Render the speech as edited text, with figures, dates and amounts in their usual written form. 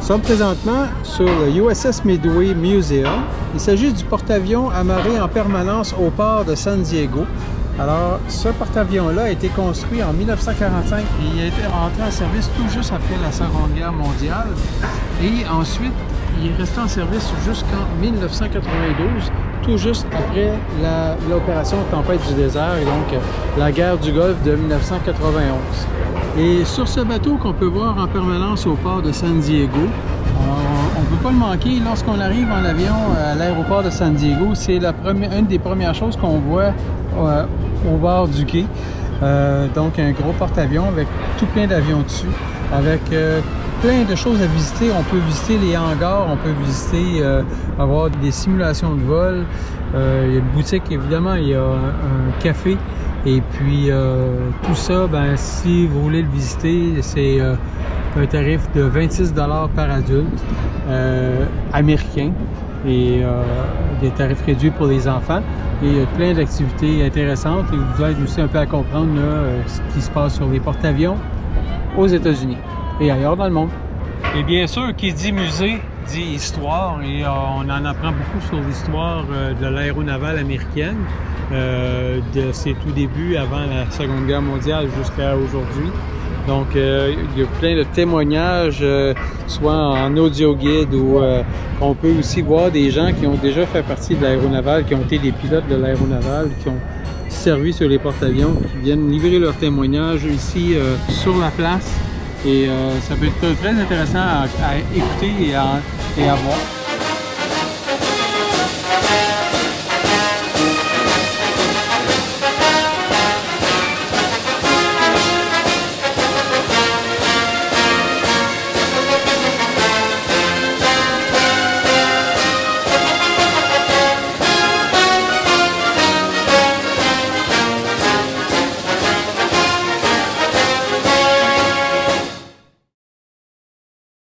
Nous sommes présentement sur le USS Midway Museum. Il s'agit du porte-avions amarré en permanence au port de San Diego. Alors, ce porte-avions-là a été construit en 1945 et il a été entré en service tout juste après la Seconde Guerre mondiale. Et ensuite, il est resté en service jusqu'en 1992, tout juste après l'opération Tempête du désert, et donc la guerre du Golfe de 1991. Et sur ce bateau qu'on peut voir en permanence au port de San Diego, on ne peut pas le manquer lorsqu'on arrive en avion à l'aéroport de San Diego. C'est une des premières choses qu'on voit au bord du quai. Donc un gros porte-avions avec tout plein d'avions dessus, avec plein de choses à visiter. On peut visiter les hangars, on peut visiter, avoir des simulations de vol. Il y a une boutique, évidemment, il y a un café. Et puis tout ça, ben, si vous voulez le visiter, c'est un tarif de 26 $ par adulte américain et des tarifs réduits pour les enfants. Et il y a plein d'activités intéressantes et vous allez aussi un peu à comprendre là, ce qui se passe sur les porte-avions aux États-Unis et ailleurs dans le monde. Et bien sûr, qui dit musée, dit histoire, et on en apprend beaucoup sur l'histoire de l'aéronavale américaine, de ses tout débuts avant la Seconde Guerre mondiale jusqu'à aujourd'hui. Donc, il y a plein de témoignages, soit en audio guide ou on peut aussi voir des gens qui ont déjà fait partie de l'aéronavale, qui ont été des pilotes de l'aéronavale, qui ont servi sur les porte-avions, qui viennent livrer leurs témoignages ici sur la place. Et ça peut être très intéressant à écouter et à voir.